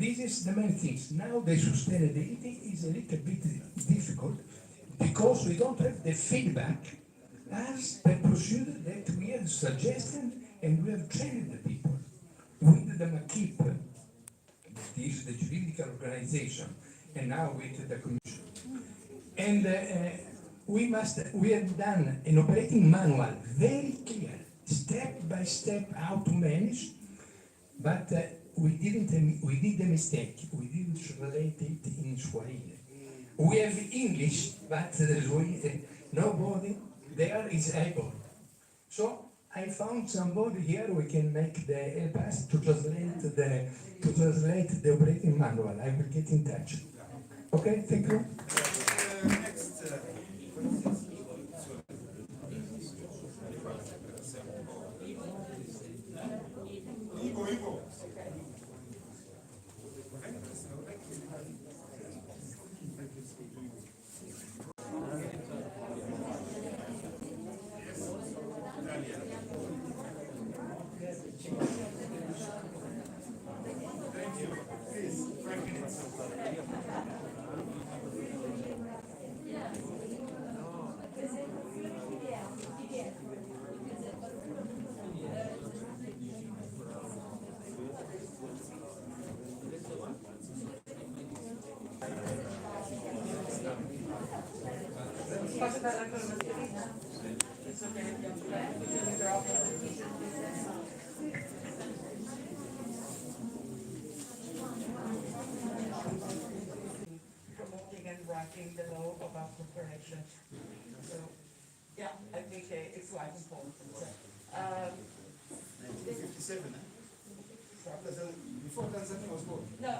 this is the main things. Now the sustainability is a little bit difficult because we don't have the feedback as the procedure that we have suggested and we have trained the people. With the MAKIP, that is the juridical organization, and now with the commission. And we have done an operating manual, very clear, step by step how to manage, but we did a mistake. We didn't translate it in Swahili. We have English, but nobody there is able. So I found somebody here who can make the help us to translate the operating manual. I will get in touch. Okay, thank you. Next. Igor. Promoting and writing the law about cooperation. So, yeah, I think it's quite important. 1957, before Tanzania was born. No,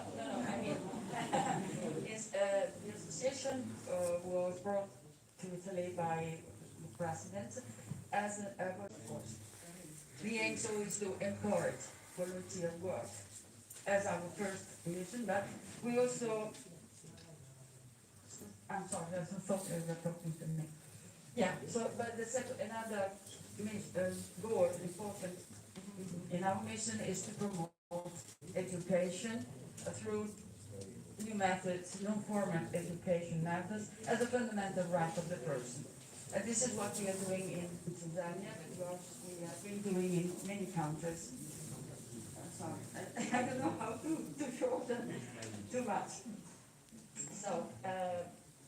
I mean, the association was brought to Italy by the president as a workforce. The aim so is to encourage volunteer work as our first mission, but we also, I'm sorry, there's some folks that are talking to me. Yeah, so, but the second, another goal, important in our mission is to promote education through new methods, non-formal education methods, as a fundamental right of the person. And this is what we are doing in Tanzania, because we have been doing in many countries. Sorry, I don't know how to shorten too much. So,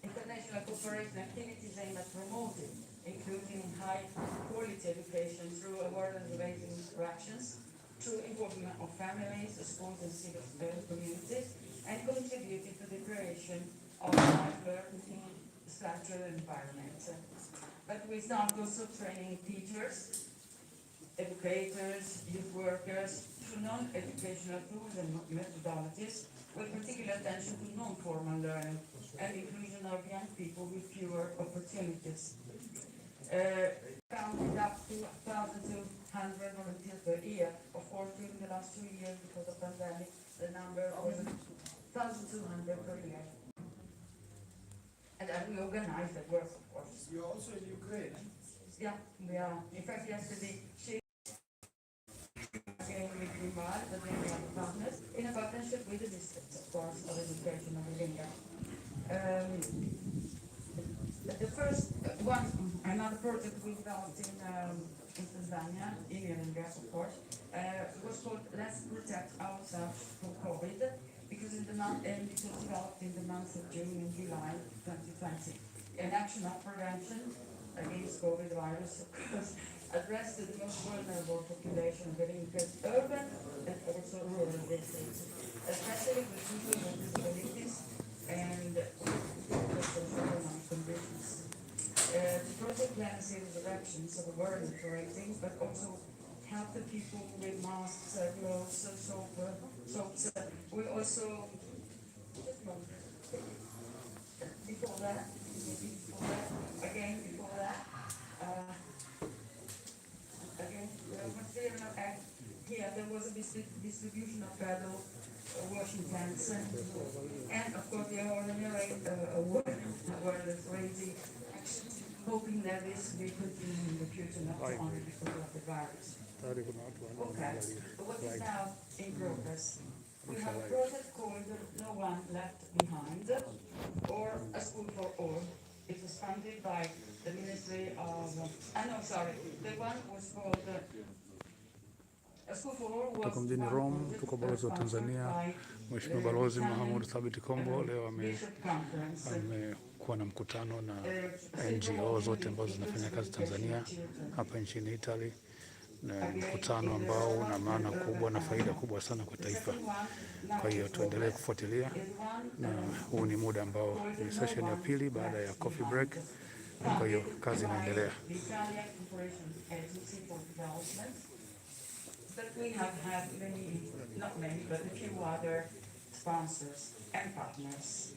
international cooperation activities aim at promoting, including high-quality education through awareness-raising interactions, through involvement of families, schools, and civil communities, and contributing to the creation of a learning structural environment. But we start also training teachers, educators, youth workers, through non-educational tools and methodologies, with particular attention to non-formal learning and inclusion of young people with fewer opportunities. Counted up to 1,200 volunteers per year. Of course, during the last 2 years, because of pandemic, the number was 1,200 per year. And we organize the work, of course. You're also in Ukraine. Yeah, we are. In fact, yesterday, she came with Rimal, the many other partners, in a partnership with the district, of course, of education of Linga. The first one, another project we developed in Tanzania, in Iringa, of course, was called Let's Protect Ourselves from COVID, because it was developed in the months of June and July 2020. An action of prevention against COVID virus, of course, addressed to the most vulnerable population of Iringa's urban and also rural districts, especially with people with disabilities and socioeconomic conditions. The project plans in directions of awareness raising, but also help the people with masks, gloves, soaps. We also, before that, here there was a distribution of paddle washing tanks, and of course the ordinary awareness raising actions, hoping that this will continue in the future, not only because of the virus. Okay, so what is now in progress? We have a project called no one left behind, or a school for all. It was funded by the Ministry of, the one was called a school for all was Tuko mjini Rome, tuko balozi wa Tanzania, Mheshimiwa Balozi Mahmoud Thabit Kombo leo amekuwa na mkutano na NGO zote ambazo zinafanya kazi Tanzania hapa nchini Italy, na mkutano ambao una maana kubwa na faida kubwa sana kwa taifa. Kwa hiyo tuendelee kufuatilia, na huu ni muda ambao ni session ya pili baada ya coffee break. Kwa hiyo kazi inaendelea. But we have had many, not many, but a few other sponsors and partners.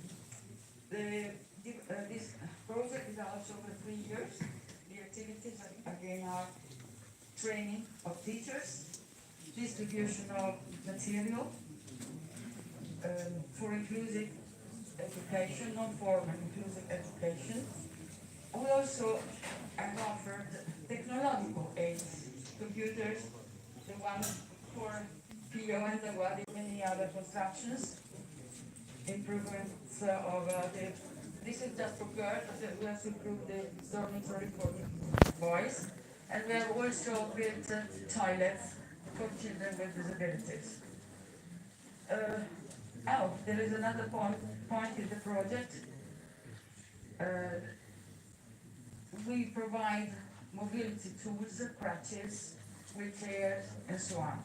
This project develops over 3 years. The activities again are training of teachers, distribution of material for inclusive education, non-formal inclusive education. We also have offered technological aids, computers, the one for PO and the one in many other constructions, improvements of this is just for girls, but we have to improve the dormitory for boys, and we have also built toilets for children with disabilities. There is another point in the project. We provide mobility tools, crutches, wheelchairs, and so on.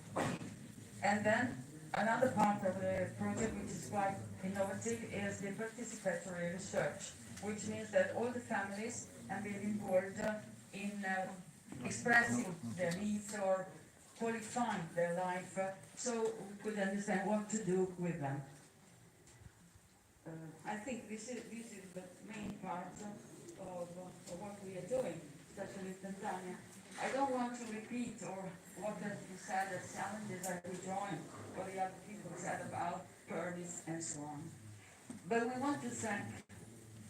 And then another part of the project, which is quite innovative, is the participatory research, which means that all the families have been involved in expressing their needs or qualifying their life, so we could understand what to do with them. I think this is the main part of what we are doing, especially in Tanzania. I don't want to repeat what has been said as challenges are withdrawing, what the other people said about permits and so on. But we want to thank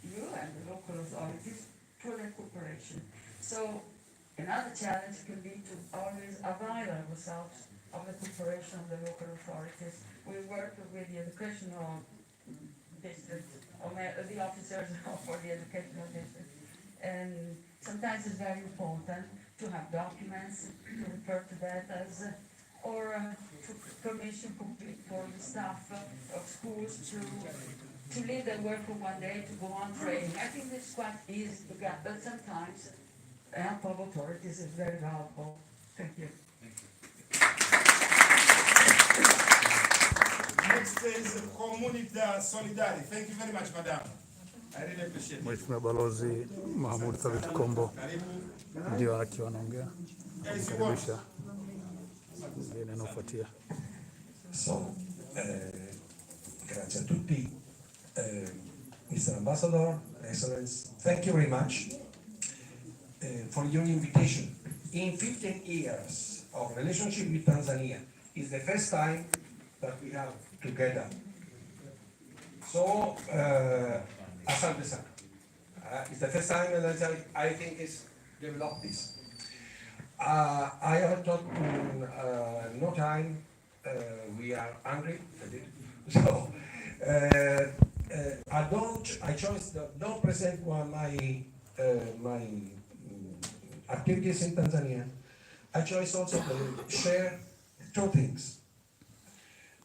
you and the local authorities for their cooperation. So another challenge can be to always avail ourselves of the cooperation of the local authorities. We work with the educational district, or the officers for the educational district, and sometimes it's very important to have documents to refer to that as, or to permission complete for the staff of schools to leave their work for one day to go on training. I think it's quite easy to get, but sometimes the help of authorities is very valuable. Thank you. Next is Comunità Solidari. Thank you very much, madam. I really appreciate it. Mheshimiwa Balozi Mahmoud Thabit Kombo ndio akiwa anaongea kukaribisha ngine anafuatia. So, grazie a tutti. Mr. Ambassador, Excellence, thank you very much for your invitation. In 15 years of relationship with Tanzania, it's the first time that we have together. So, asante sana. It's the first time that I think it's developed this. I have not no time. We are hungry. So I chose don't present my activities in Tanzania. I chose also to share two things.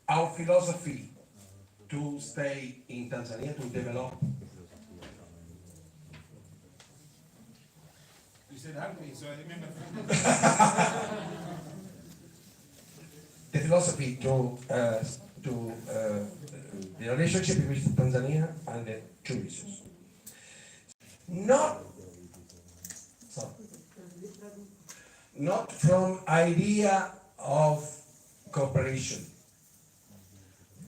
Our philosophy to stay in Tanzania, to develop. You said hungry, so I remember. The philosophy to the relationship with Tanzania and the tourism. Not from idea of cooperation,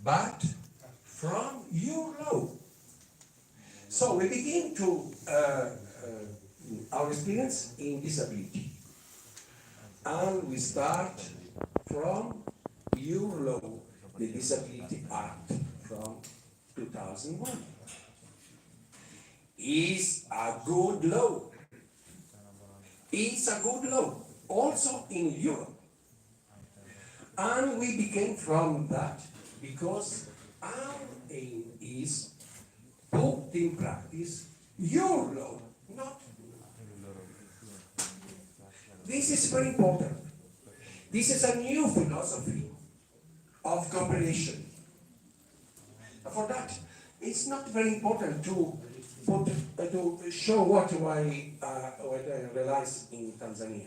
but from your law. So we begin to our experience in disability, and we start from your law, the Disability Act from 2001. Is a good law. It's a good law, also in Europe. And we became from that because Our aim is put in practice your law, not. This is very important. This is a new philosophy of cooperation. For that, it's not very important to show what I realized in Tanzania.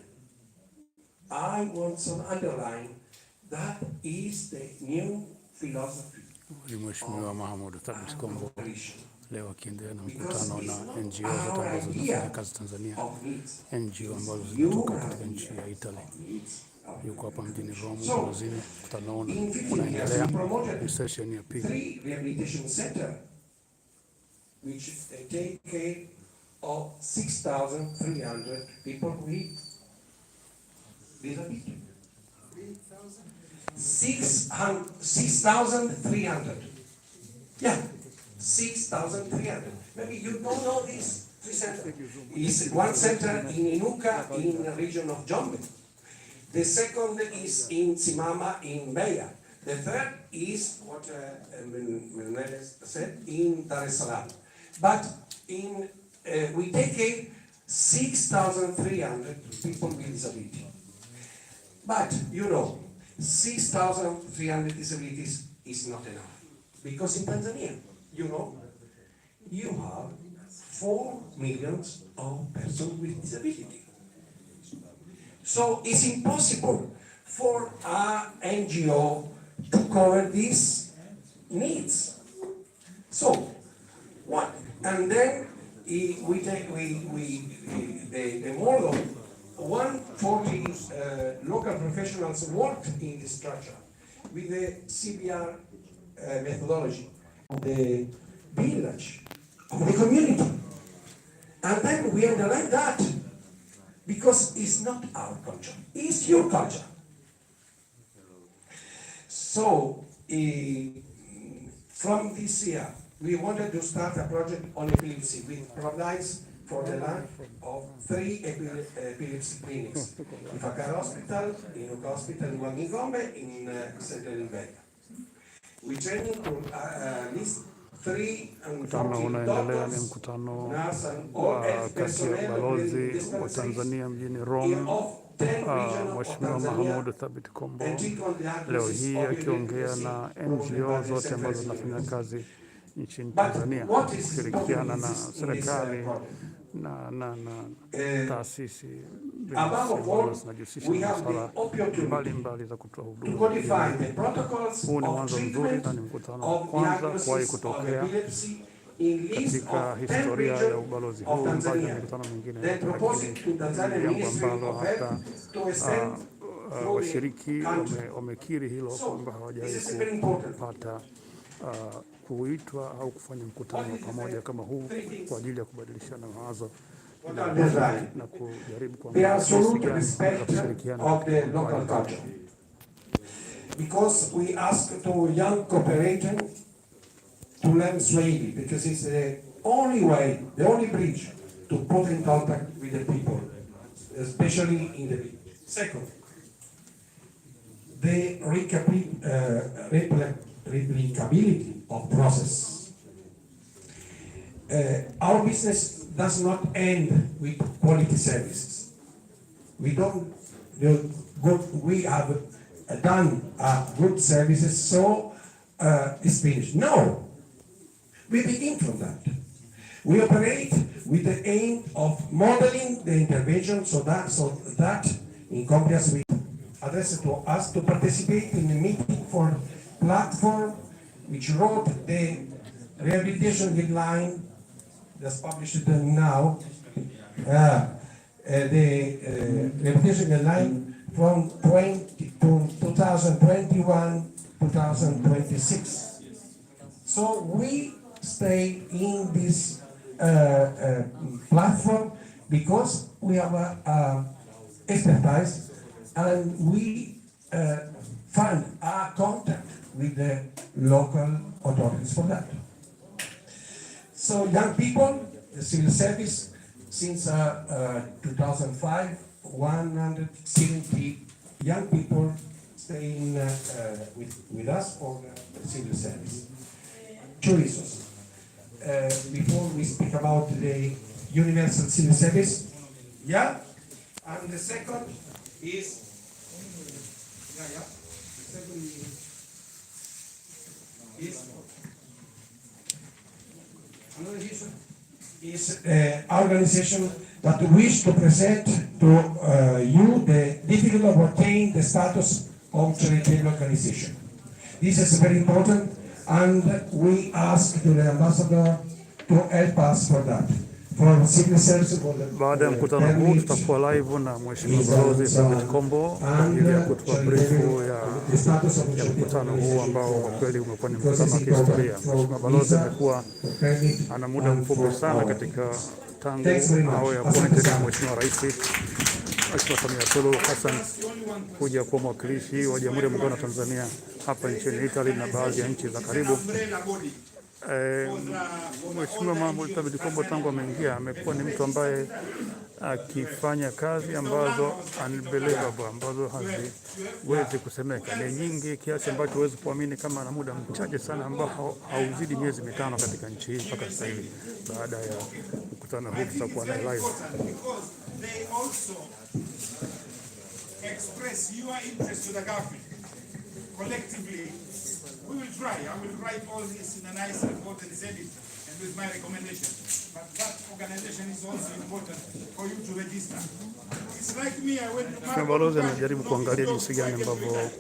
I want to underline that is the new philosophy Ni Mheshimiwa Mahmoud Thabit Kombo cooperation. leo akiendelea na mkutano na NGO zote ambazo zinafanya kazi Tanzania, NGO ambazo zinatoka katika nchi ya Italy. Yuko hapa mjini Rome, Balozini. Mkutano unaendelea, ni session ya pili. 3 rehabilitation center which take care of 6,300 people with disability. 6,300. Yeah, 6,300. Maybe you don't know this. 3 center. Is one center in Inuka in the region of Jombe. The second is in Simama in Beya. The third is what Menendez said in Dar es Salaam. But we take in 6,300 people with disability. But you know, 6,300 disabilities is not enough. Because in Tanzania, you know, you have 4 million of persons with disability. So it's impossible for our NGO to cover these needs. So what? And then the model 140 local professionals worked in this structure with the CBR methodology of the village, of the community. And then we underline that because it's not our culture, it's your culture. So from this year, we wanted to start a project on epilepsy with provides for the life of 3 epilepsy clinics. In Fakar Hospital, in Uka Hospital, in Wangingombe, in Central Iberia. We training to at least 3 and Mkutano 14 unaendelea, ni doctors, mkutano nurse and wa all health kati ya personnel balozi within wa dispensaries Tanzania mjini Rome, of 10 regions of Mheshimiwa Tanzania, Mahmoud Thabit Kombo and treat on the leo diagnosis hii of akiongea epilepsy na promoted by NGO the zote Central ambazo zinafanya Institute. kazi nchini But Tanzania what is kushirikiana important na in this serikali project? na taasisi Above binafsi all, ambazo zinajihusisha we na have masuala the opportunity mbalimbali za kutoa to huduma. codify the protocols Huu ni of mwanzo mzuri treatment na ni mkutano wa of kwanza kuwahi diagnosis of kutokea epilepsy in list katika of 10 historia ya regions ubalozi of huu, mbali na Tanzania. mikutano mingine, Then proposing to Tanzania jambo Ministry ambalo of hata Health to extend through the washiriki country. wamekiri hilo So, kwamba hawajawahi this is very important. kupata kuitwa au kufanya mkutano wa pamoja kama huu kwa ajili ya kubadilishana mawazo What are these like? na kujaribu The kuangalia jinsi absolute gani respect za kushirikiana of the katika local upaji. culture. Because we ask to young cooperator to learn Swahili, because it's the only way, the only bridge to put in contact with the people, especially in the village. Second, the replicability of process. Our business does not end with quality services. We don't do good, we have done good services, so it's finished. No, we begin from that. We operate with the aim of modeling the intervention so that in compliance with addressed to us to participate in the meeting for platform which wrote the rehabilitation guideline that's published now, the rehabilitation guideline from 2021-2026. So we stay in this platform because we have expertise and we find our contact with the local authorities for that. So young people, the civil service, since 2005, 170 young people staying with us for the civil service. two reasons. Before we speak about the universal civil service, yeah, and the second is, the second is another reason is organization that wish to present to you the difficulty of obtaining the status of charitable organization. This is very important, and we ask the ambassador to help us for that. For civil service, for the Baada ya mkutano huu tutakuwa live na Mheshimiwa Balozi Thabit Kombo kwa ajili ya kutupa brifu ya mkutano huu ambao kwa kweli umekuwa ni mkutano wa kihistoria. Mheshimiwa Balozi amekuwa ana muda mfupi sana katika tangu awe appointed na Mheshimiwa Rais Mheshimiwa Samia Suluhu Hassan kuja kuwa mwakilishi wa Jamhuri ya Muungano wa Tanzania hapa nchini Italy na baadhi ya nchi za karibu. Mheshimiwa Mahmoud Thabit Kombo tangu ameingia amekuwa ni mtu ambaye akifanya kazi ambazo unbelievable, ambazo haziwezi kusemeka, ni nyingi kiasi ambacho huwezi kuamini, kama ana muda mchache sana ambao hauzidi miezi mitano katika nchi hii mpaka sasa hivi. Baada ya mkutano huu tutakuwa na live. Express your interest to the government collectively. We will try. I will write all this in a nice report and send it, and with my recommendation. But that organization is also important for you to register. It's like me, I went to Balozi anajaribu kuangalia jinsi gani ambavyo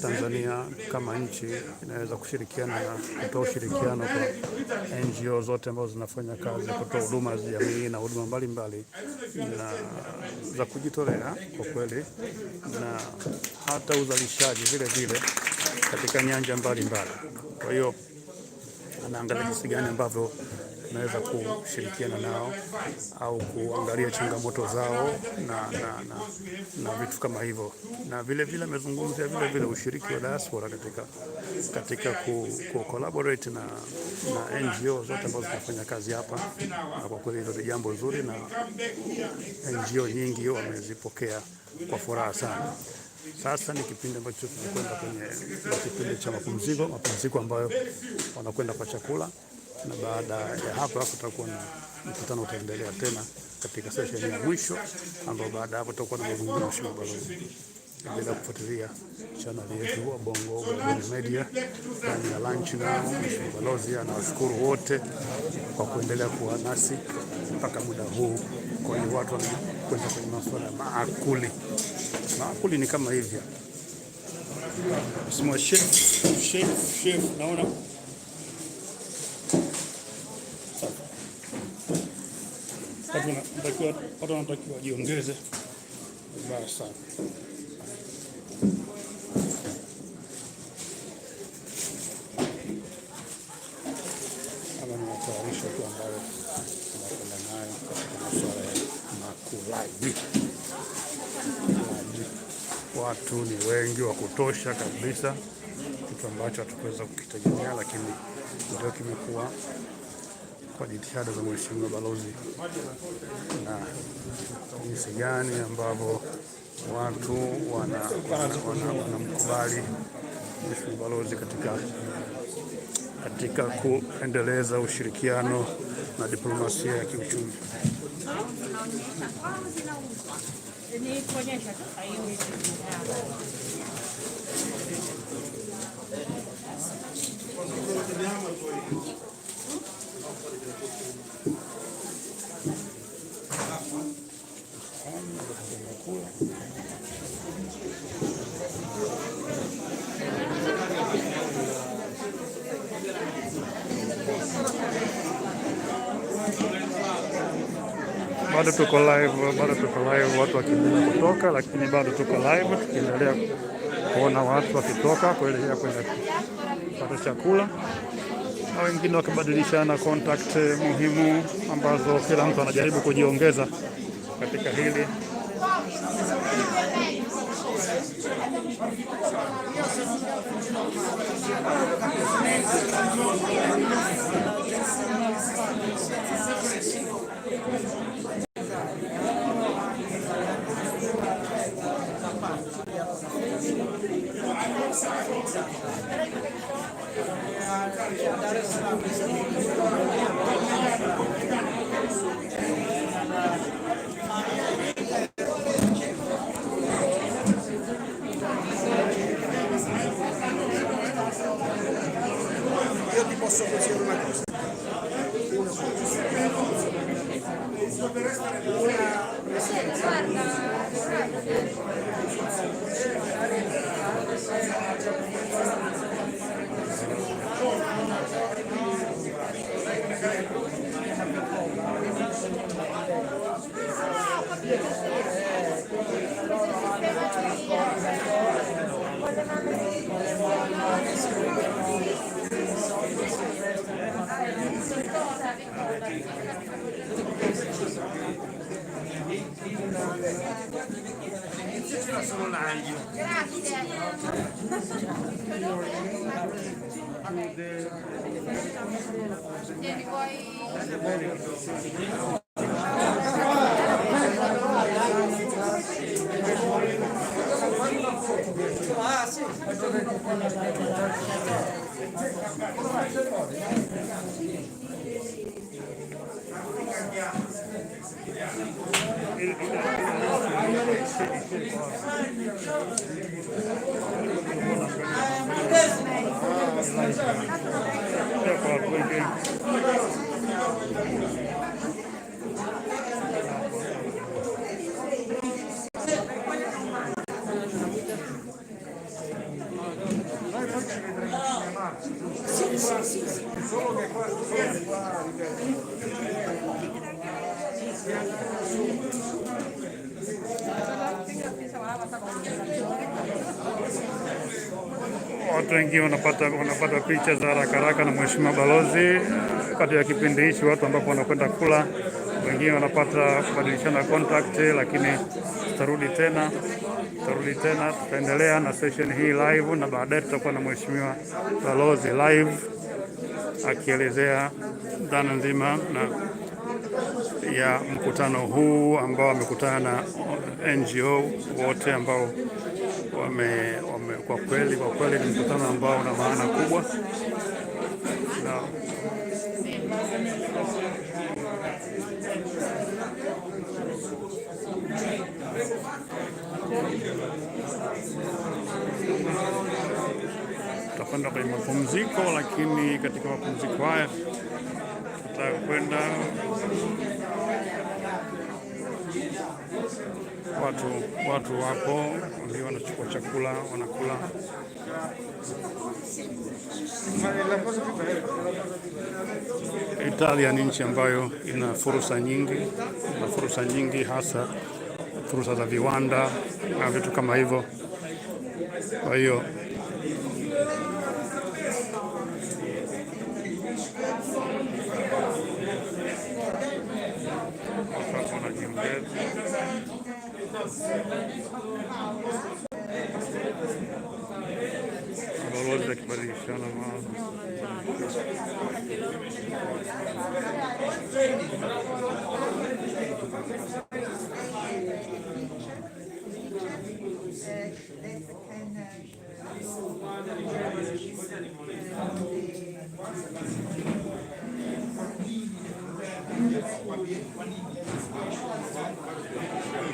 Tanzania kama nchi inaweza kushirikiana na kutoa ushirikiano kwa NGO zote ambazo zinafanya kazi kutoa huduma za jamii na huduma mbalimbali na za kujitolea kwa kweli, na hata uzalishaji vile vile katika nyanja mbalimbali. Kwa hiyo anaangalia jinsi gani ambavyo tunaweza kushirikiana nao au kuangalia changamoto zao na vitu kama hivyo, na vile vile amezungumzia vile vile ushiriki wa diaspora katika ku collaborate na NGO zote ambazo zinafanya kazi hapa, na kwa kweli hilo ni jambo zuri na NGO nyingi wamezipokea kwa furaha sana. Sasa ni kipindi ambacho tunakwenda kwenye kipindi cha mapumziko ambayo wanakwenda kwa chakula, na baada ya hapa kutakuwa na mkutano utaendelea tena katika session ya mwisho, ambapo baada hapo tutakuwa na mazungumzo na Mheshimiwa Balozi. Endelea kufuatilia channel yetu wa Bongo Media ndani ya lunch na Mheshimiwa Balozi. Anawashukuru wote kwa kuendelea kuwa nasi mpaka muda huu. Kwa hiyo watu wanakwenda kwenye masuala ya maakuli. Maakuli ni kama hivyo. Mheshimiwa chef naona watu wanatakiwa wajiongeze vibaya sana. Kama ni matayarisho tu ambayo tunakwenda nayo katika masuala ya makulaji. Watu ni wengi wa kutosha kabisa, kitu ambacho hatukuweza kukitegemea, lakini ndio kimekuwa kwa jitihada za Mheshimiwa Balozi na jinsi gani ambavyo watu wanamkubali Mheshimiwa Balozi katika kuendeleza ushirikiano na diplomasia ya kiuchumi. Bado tuko live, watu wakiendelea kutoka, lakini bado tuko live tukiendelea kuona watu wakitoka kuelekea kwenye kupata chakula, na wengine wakibadilishana contact muhimu ambazo kila mtu anajaribu kujiongeza katika hili. Io ti posso consigliare una cosa. Sono l'aglio. Tieni, vuoi... Ah, sì. Solo che qua Watu wengi wanapata picha za haraka haraka na mheshimiwa balozi katika kipindi hichi, watu ambapo wanakwenda kula, wengine wanapata kubadilishana contact, lakini tutarudi tena, tutaendelea na session hii live, na baadaye tutakuwa na mheshimiwa balozi live akielezea dhana nzima ya mkutano huu ambao amekutana na NGO wote ambao kwa kweli ni mkutano ambao una maana kubwa na tutakwenda kwenye mapumziko, lakini katika mapumziko haya tutakwenda watu wapo ndio wanachukua chakula wanakula. Italia ni nchi ambayo ina fursa nyingi, hasa fursa za viwanda na vitu kama hivyo. Kwa hiyo balozi akibadilishana mawazo.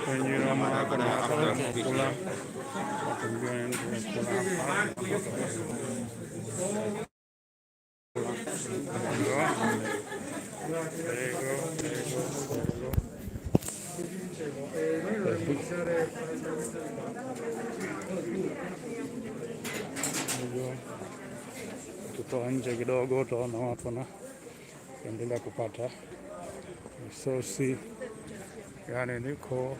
Kwenye rama hapa na kula tutoa nje kidogo, utaona watu wanaendelea kupata misosi. Yani niko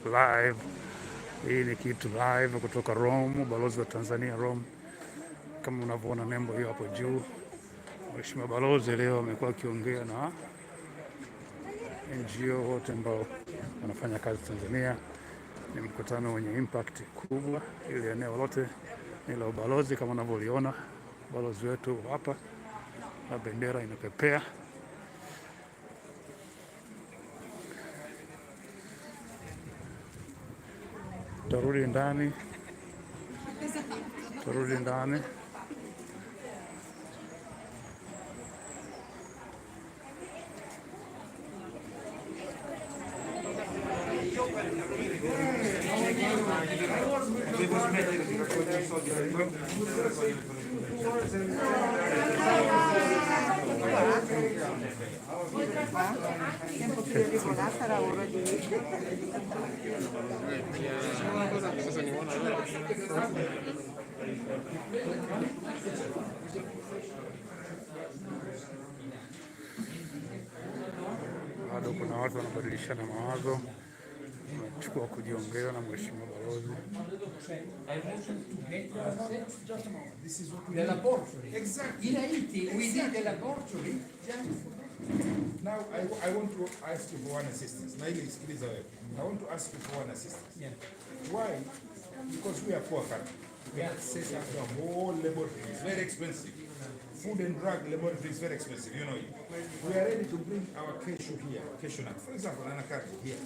live. Hii ni kitu live kutoka Rome, balozi wa Tanzania Rome. Kama unavyoona nembo hiyo hapo juu, mheshimiwa balozi leo amekuwa akiongea na NGO wote ambao wanafanya kazi Tanzania. Ni mkutano wenye impact kubwa, ili eneo lote ni la ubalozi. Kama unavyoliona balozi wetu hapa na bendera inapepea. Tarudi ndani. Tempo più regolata lavoro di Bado kuna watu wanabadilishana mawazo, wanachukua kujiongea na mheshimiwa balozi. The laboratory. Exactly. In Haiti, we did the laboratory. Now, I want to ask you for one assistance. Naili, sikiliza wewe. I want to ask you for one assistance. Yeah. Why? Because we are poor country. We have set up the whole laboratory. It's very expensive. Food and drug laboratory is very expensive, you know. We are ready to bring our cashew here, cashew nut. For example, anacardi here.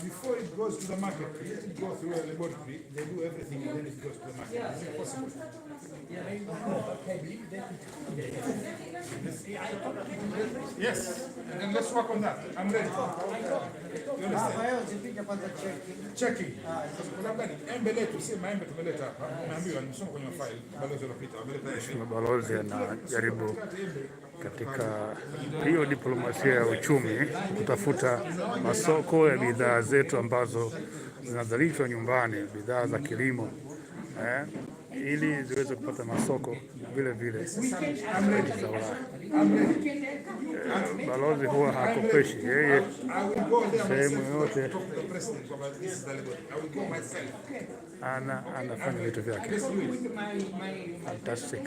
Before it goes to the market, let it go through a laboratory. They do everything and then it goes to the market. Is it possible? Yes, and then let's work on that. I'm ready. You understand? Checking. Kwa sababu gani? Embe letu, si maembe tumeleta hapa. Naambiwa nimesoma kwenye file balozi iliyopita. Wameleta Mheshimiwa balozi anajaribu katika hiyo diplomasia ya uchumi kutafuta masoko ya bidhaa zetu ambazo zinazalishwa nyumbani, bidhaa za kilimo ili ziweze kupata masoko vile vile za Ulaya. Balozi huwa hakopeshi yeye sehemu yote, anafanya vitu vyake. Fantastic.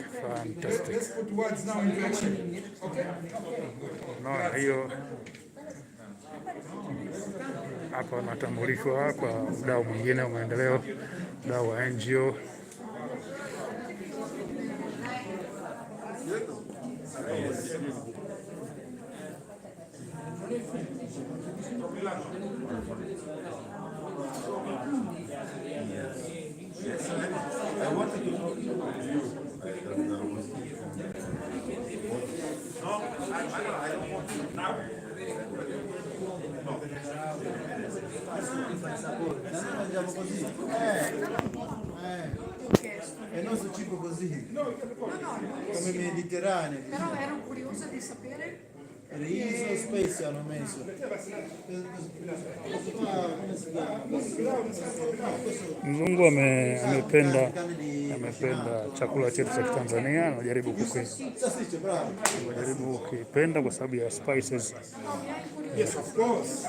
Naona hiyo hapa anatambulishwa kwa mdau mwingine wa maendeleo, mdau wa NGO. I wanted to talk to you because no, I don't want to now. È il nostro cibo così, come mediterraneo. Però ero curiosa di sapere Riso spesso hanno messo. Mzungu amependa chakula chetu cha Tanzania, anajaribu kukipenda kwa sababu ya spices. Yes, of course.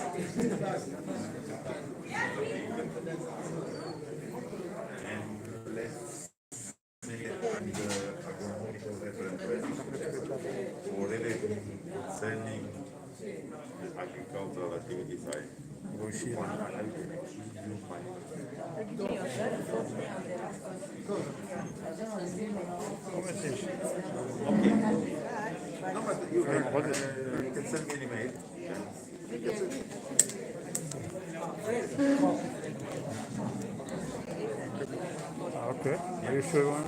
Concerning agricultural activities, No, but you can send me an email. Okay, are you sure?